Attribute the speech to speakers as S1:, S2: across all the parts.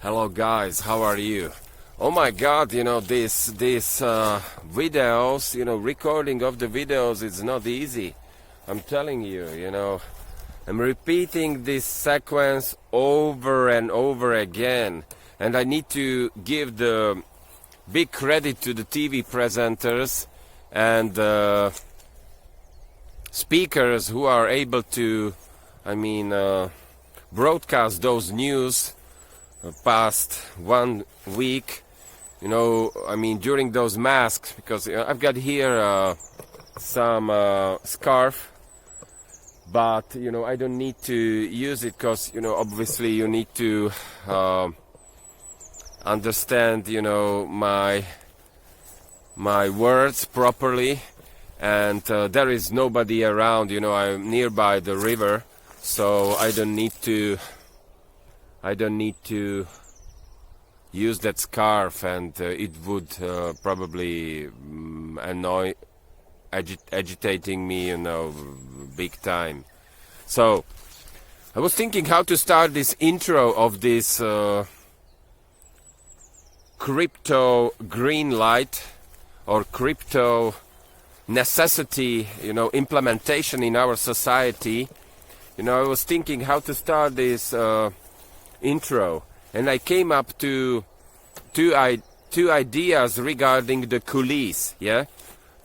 S1: Hello guys, how are you? Oh my god, these videos, recording of the videos is not easy. I'm telling you, I'm repeating this sequence over and over again, and I need to give the big credit to the TV presenters and speakers who are able to broadcast those news past 1 week, during those masks, because I've got here some scarf, but I don't need to use it because obviously you need to understand my words properly, and there is nobody around. I'm nearby the river, so I don't need to use that scarf, and it would probably agitating me, big time. So I was thinking how to start this intro of this crypto green light or crypto necessity, implementation in our society. I was thinking how to start this intro, and I came up to two ideas regarding the coulisses.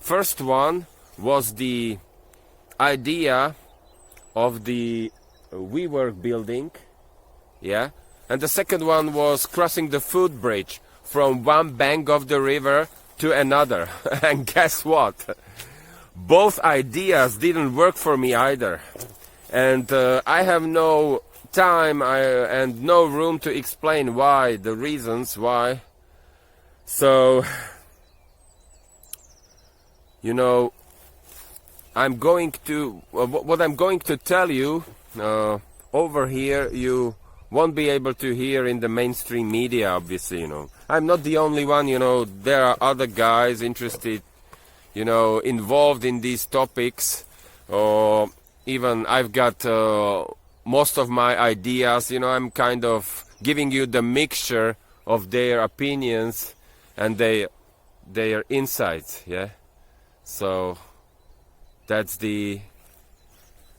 S1: First one was the idea of the WeWork building, and the second one was crossing the footbridge from one bank of the river to another. And guess what? Both ideas didn't work for me either, and I have no time and no room to explain why, the reasons why. So I'm going to what I'm going to tell you over here, you won't be able to hear in the mainstream media, obviously. I'm not the only one. There are other guys interested, involved in these topics, or even I've got most of my ideas. I'm kind of giving you the mixture of their opinions and their insights. So that's the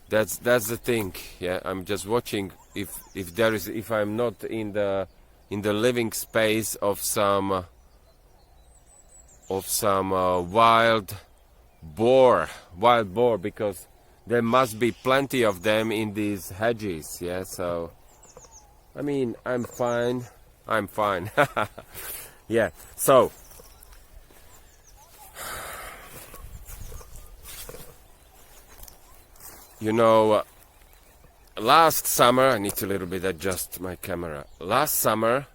S1: thing. I'm just watching if I'm not in the living space of some wild boar, because there must be plenty of them in these hedges. So I'm fine. So last summer, I need to a little bit adjust my camera. Last summer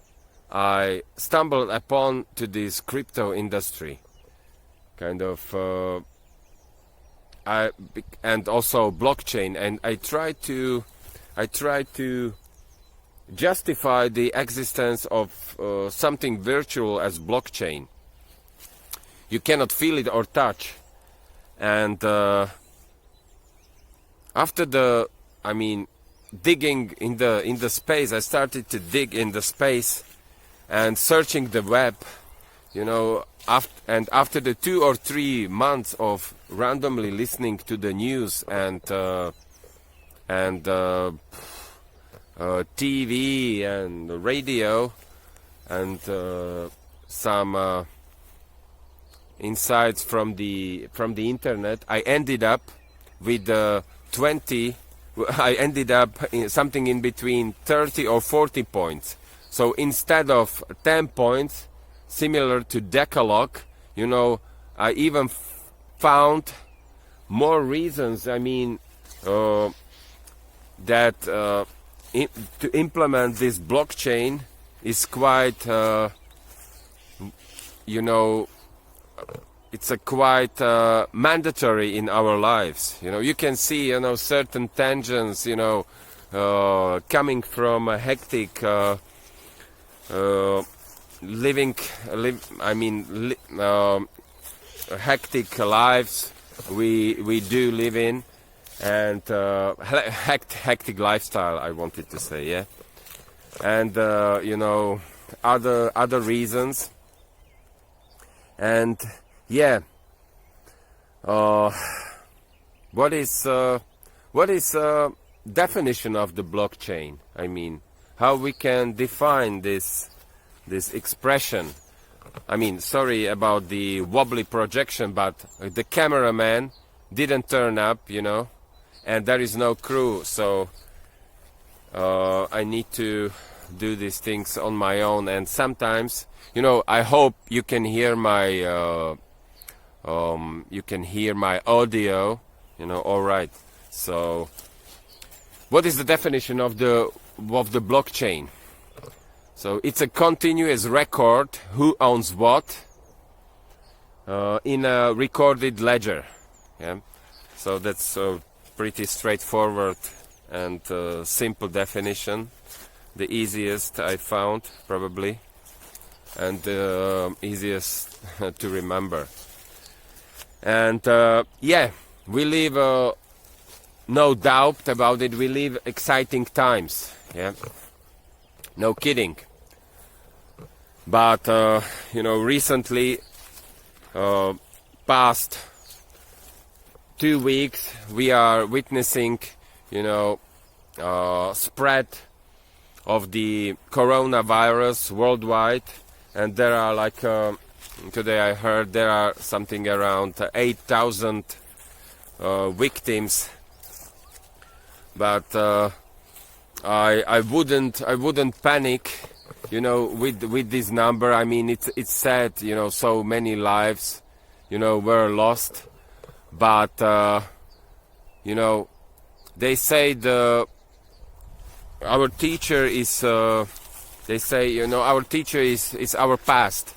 S1: I stumbled upon to this crypto industry, kind of and also blockchain, and I try to justify the existence of something virtual as blockchain. You cannot feel it or touch, and after digging in the space, I started to dig in the space and searching the web, after the 2 or 3 months of randomly listening to the news and TV and radio and some insights from the internet, I ended up with I ended up in something in between 30 or 40 points. So instead of 10 points, similar to Decalogue, I even found more reasons, that to implement this blockchain is quite, it's a quite mandatory in our lives. You can see, certain tensions, coming from a hectic hectic lives we do live in, and hectic lifestyle, I wanted to say. and you know, other reasons. And yeah, what is definition of the blockchain? I mean, how we can define this expression? I mean, sorry about the wobbly projection, but the cameraman didn't turn up, you know, and there is no crew, so I need to do these things on my own. And sometimes, you know, I hope you can hear my audio, you know. All right. So, what is the definition of the blockchain? So it's a continuous record who owns what in a recorded ledger. Yeah. So that's a pretty straightforward and simple definition. The easiest I found, probably, and easiest to remember. And yeah, we live, no doubt about it, we live exciting times. Yeah, no kidding. But you know, recently, past 2 weeks, we are witnessing, you know, spread of the coronavirus worldwide, and there are like today I heard there are something around 8,000 victims. But I wouldn't panic, you know, with this number. I mean, it's sad, you know, so many lives, you know, were lost. But you know, they say our teacher is, they say, you know, our teacher is our past.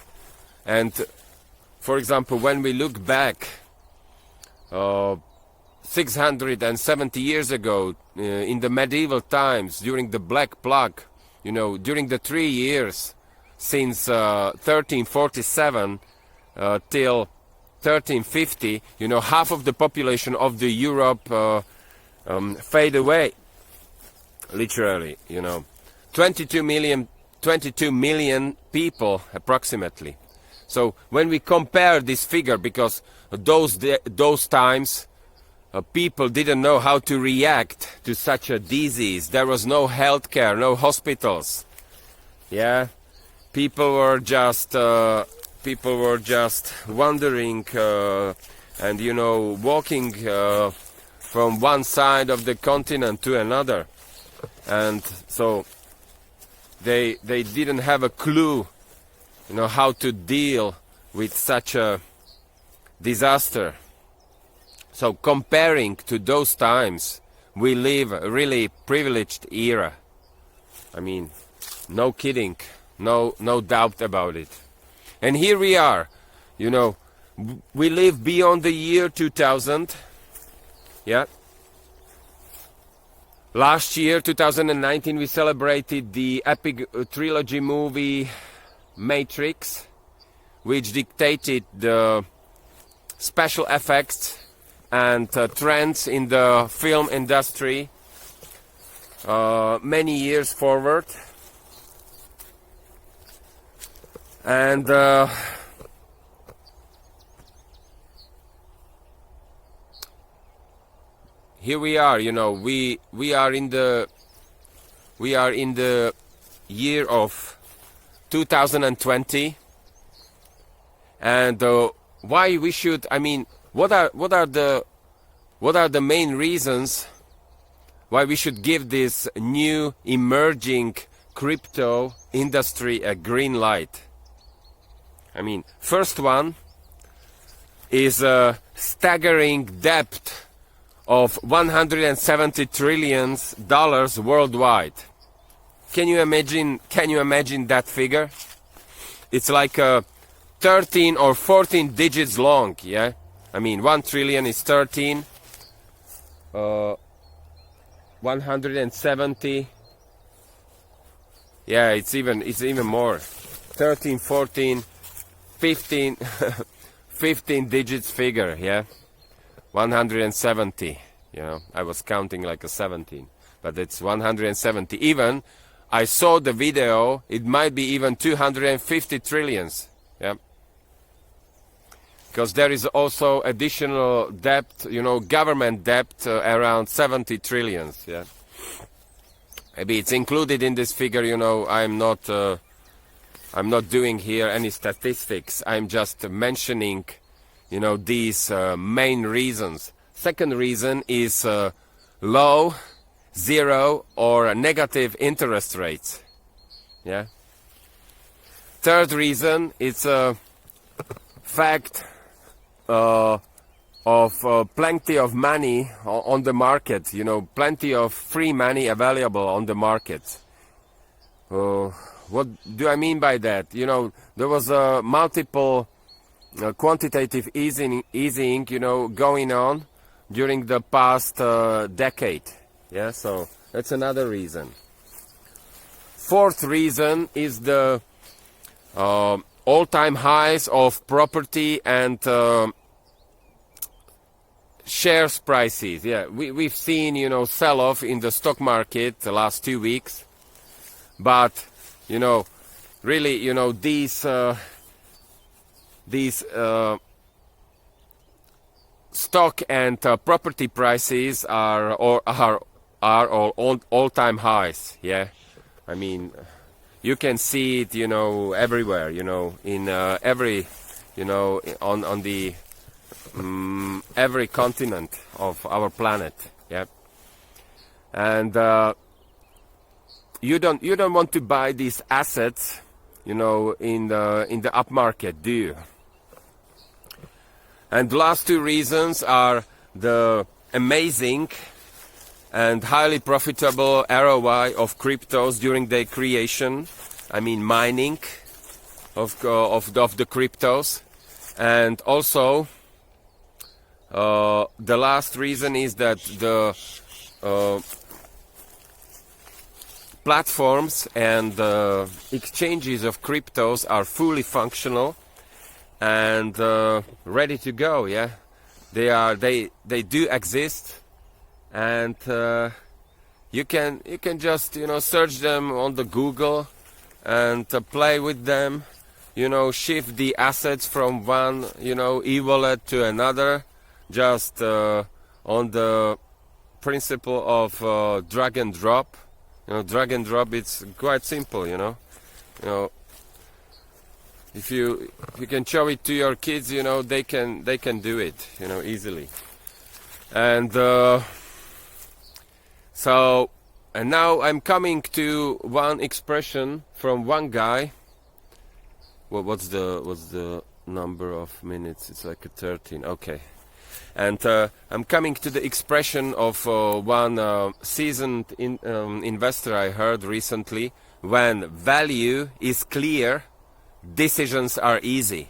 S1: And for example, when we look back 670 years ago, in the medieval times, during the Black Plague, you know, during the 3 years since 1347 till 1350, you know, half of the population of the Europe fade away. Literally, you know, 22 million people approximately. So when we compare this figure, because those times people didn't know how to react to such a disease. There was no healthcare, no hospitals. Yeah, people were just wandering and, you know, walking from one side of the continent to another. And so they didn't have a clue, you know, how to deal with such a disaster. So comparing to those times, we live a really privileged era. I mean, no kidding, no doubt about it. And here we are, you know, we live beyond the year 2000. Yeah. Last year, 2019, we celebrated the epic trilogy movie Matrix, which dictated the special effects and trends in the film industry many years forward. And here we are, you know, we are in the year of 2020, and why we should, I mean, what are the main reasons why we should give this new emerging crypto industry a green light? I mean, first one is a staggering debt of $170 trillion worldwide. Can you imagine that figure? It's like 13 or 14 digits long, yeah? I mean, 1 trillion is 13, 170, yeah, it's even more. 13, 14, 15, 15 digits figure, yeah? 170, you know, I was counting like a 17, but it's 170. Even I saw the video, it might be even 250 trillions. Yeah. Because there is also additional debt, government debt around 70 trillions. Yeah. Maybe it's included in this figure. I'm not doing here any statistics. I'm just mentioning, these main reasons. Second reason is low, zero, or negative interest rates. Yeah. Third reason is a fact of plenty of money on the market. Plenty of free money available on the market. What do I mean by that? There was a multiple quantitative easing, going on during the past decade. Yeah, so that's another reason. Fourth reason is the all-time highs of property and shares prices. Yeah, we've seen, sell-off in the stock market the last 2 weeks. But, really, these stock and property prices are all-time highs. Yeah, I mean, you can see it, everywhere. In every, on the every continent of our planet. Yeah, and you don't want to buy these assets, in the upmarket, do you? And the last two reasons are the amazing and highly profitable ROI of cryptos during their creation. I mean mining of the cryptos, and also the last reason is that the platforms and exchanges of cryptos are fully functional and ready to go. Yeah, they do exist, and you can just search them on the Google and play with them, shift the assets from one e-wallet to another, just on the principle of drag and drop. Drag and drop, it's quite simple. If you can show it to your kids, they can do it, easily. And and now I'm coming to one expression from one guy. What's the number of minutes? It's like 13. Okay. And I'm coming to the expression of one seasoned investor I heard recently: when value is clear, decisions are easy.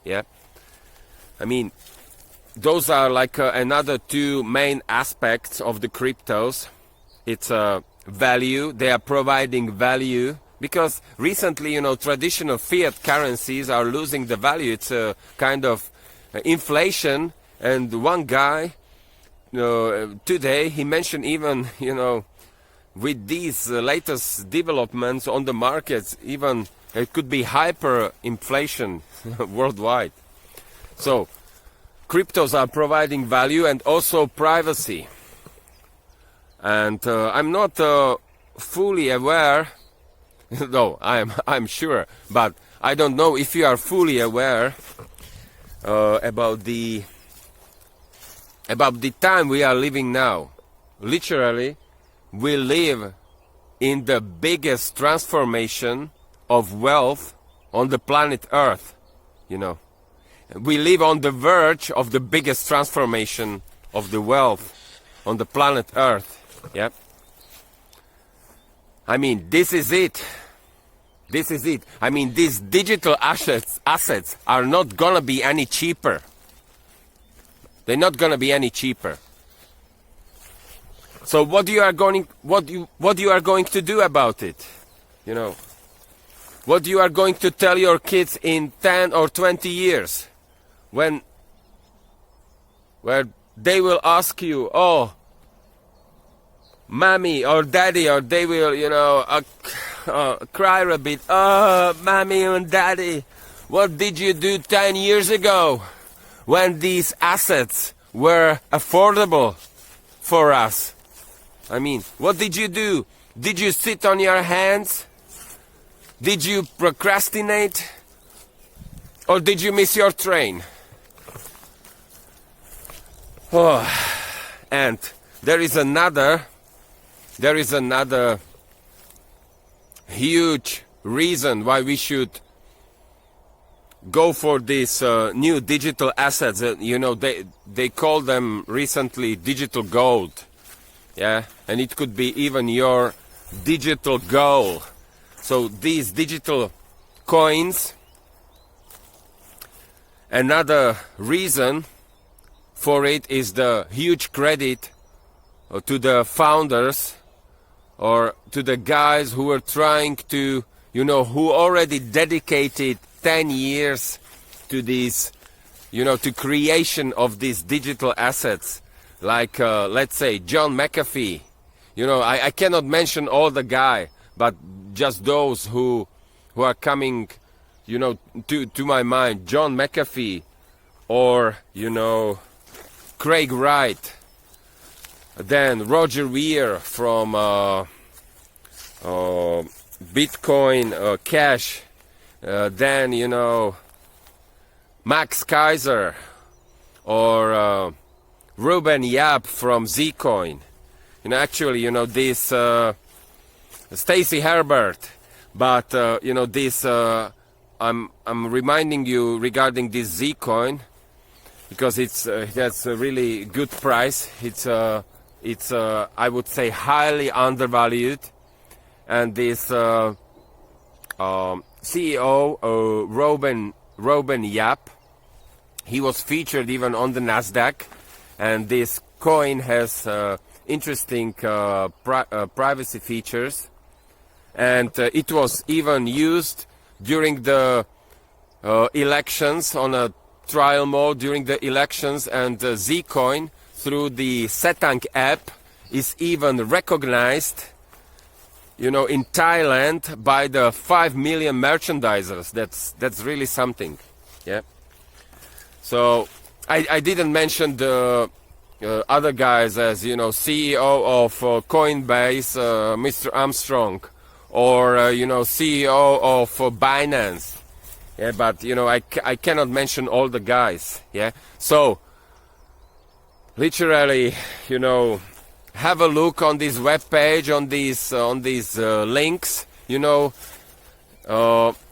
S1: Yeah, I mean, those are like another two main aspects of the cryptos. It's value. They are providing value, because recently, traditional fiat currencies are losing the value. It's a kind of inflation. And one guy today, he mentioned even, with these latest developments on the markets, even it could be hyperinflation worldwide. So cryptos are providing value and also privacy. And I'm not fully aware, no, I'm sure, but I don't know if you are fully aware about the time we are living now. Literally, we live in the biggest transformation of wealth on the planet Earth. We live on the verge of the biggest transformation of the wealth on the planet Earth. Yeah. I mean, this is it. This is it. I mean, these digital assets are not gonna be any cheaper. They're not going to be any cheaper. So what you are going to do about it? What you are going to tell your kids in 10 or 20 years, where they will ask you, "Oh, mommy or daddy, or they will, cry a bit. Oh, mommy and daddy, what did you do 10 years ago when these assets were affordable for us? I mean, what did you do? Did you sit on your hands? Did you procrastinate? Or did you miss your train? Oh, and there is another huge reason why we should go for these new digital assets. They call them recently digital gold. Yeah, and it could be even your digital goal. So these digital coins, another reason for it is the huge credit to the founders or to the guys who are trying to, who already dedicated 10 years to these, to creation of these digital assets. Like, let's say, John McAfee. I cannot mention all the guy, but just those who are coming, to my mind. John McAfee, or, Craig Wright. Then Roger Ver from Bitcoin Cash. Then, Max Kaiser, or Ruben Yap from Zcoin. Actually, this Stacy Herbert. But this I'm reminding you regarding this Zcoin because it has a really good price. It's I would say highly undervalued, and this CEO Ruben Yap, he was featured even on the Nasdaq. And this coin has interesting privacy features, and it was even used during the elections on a trial mode during the elections. And Zcoin through the Setang app is even recognized, in Thailand by the 5 million merchandisers. That's really something, yeah. So I didn't mention the other guys as, CEO of Coinbase, Mr. Armstrong, or, CEO of Binance. Yeah, but, I cannot mention all the guys. Yeah. So, literally, have a look on this web page, on these links,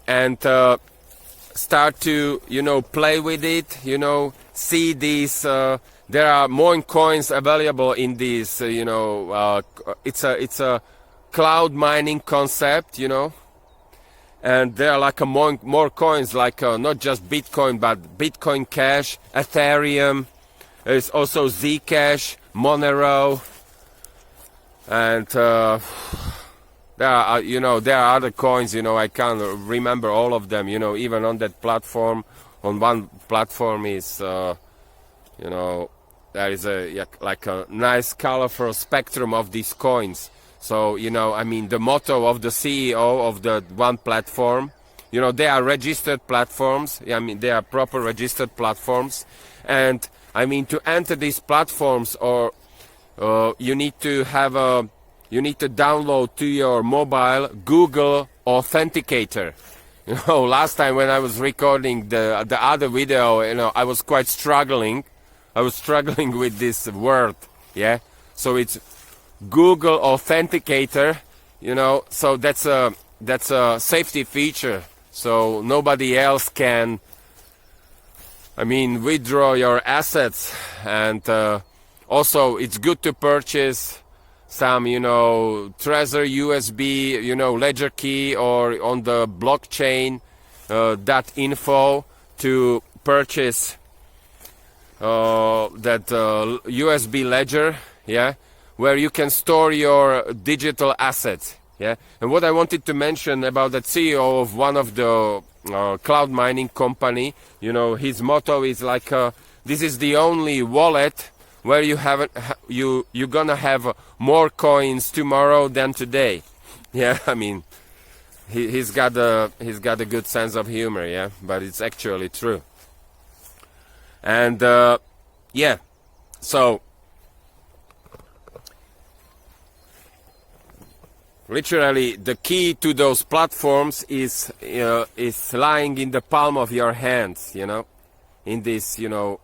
S1: and start to, play with it, see these. There are more coins available in this. It's a cloud mining concept, and there are like more coins, like not just Bitcoin, but Bitcoin Cash, Ethereum. There's also Zcash, Monero, and there are other coins. I can't remember all of them. Even on that platform, on one platform is, there is a nice colorful spectrum of these coins. So, the motto of the CEO of the one platform, they are registered platforms. They are proper registered platforms. And, to enter these platforms, or you need to download to your mobile Google Authenticator. Last time when I was recording the other video, I was quite struggling. I was struggling with this word, yeah. So it's Google Authenticator, So that's a safety feature. So nobody else can, withdraw your assets. And also, it's good to purchase some, Trezor USB, ledger key, or on the blockchain .info to purchase that USB ledger, yeah, where you can store your digital assets, yeah. And what I wanted to mention about that CEO of one of the cloud mining company, his motto is like, this is the only wallet where you haven't you're gonna have more coins tomorrow than today. Yeah, I mean, he's got a good sense of humor, yeah, but it's actually true. And yeah, so literally the key to those platforms is lying in the palm of your hands, you know, in this, you know,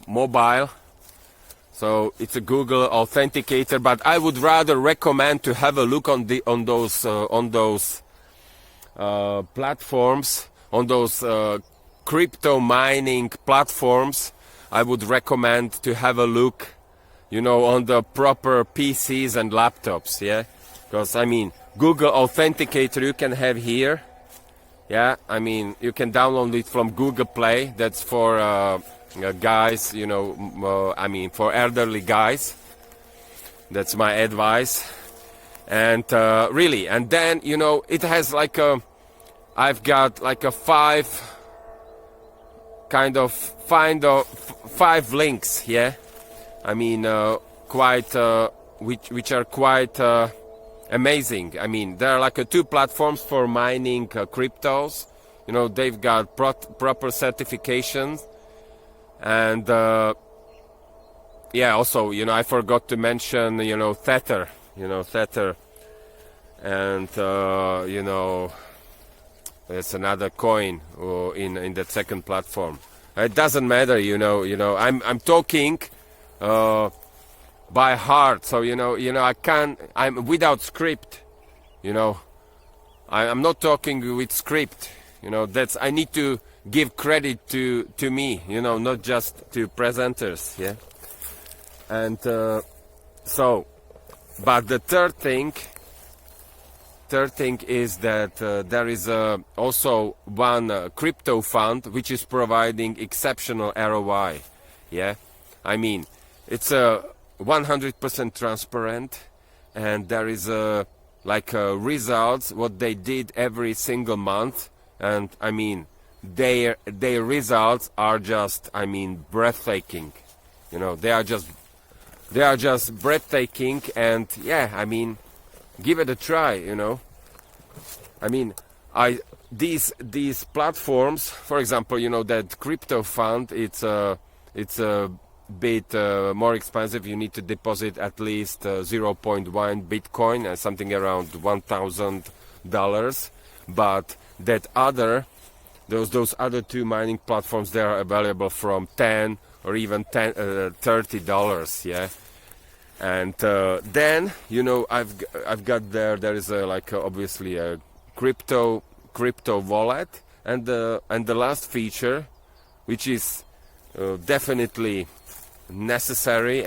S1: mobile. So it's a Google Authenticator, but I would rather recommend to have a look on those platforms, on those crypto mining platforms. I would recommend to have a look, you know, on the proper PCs and laptops, yeah, because I mean, Google Authenticator you can have here, yeah, I mean, you can download it from Google Play. That's for guys, you know, I mean, for elderly guys. That's my advice. And really, and then, you know, it has like I've got like a five links, yeah, I mean, quite which are quite amazing. I mean, there are like two platforms for mining cryptos, you know, they've got proper certifications. And yeah, also, you know, I forgot to mention, you know, Tether, and you know, there's another coin in that second platform. It doesn't matter, you know. I'm talking by heart, so you know, I'm without script, you know. I'm not talking with script, you know. That's, I need to give credit to me, you know, not just to presenters, yeah. And so, but the third thing is that there is also one crypto fund which is providing exceptional ROI, yeah. I mean, it's 100% transparent, and there is like results what they did every single month, and I mean, their results are just, I mean, breathtaking, you know. They are just breathtaking. And yeah, I mean, give it a try, you know. I mean, these platforms, for example, you know, that crypto fund, it's a bit more expensive. You need to deposit at least 0.1 Bitcoin and something around $1,000. But that those other two mining platforms, they are available from $10 or even $30, yeah. And then, you know, I've got there is obviously a crypto wallet, and the last feature, which is definitely necessary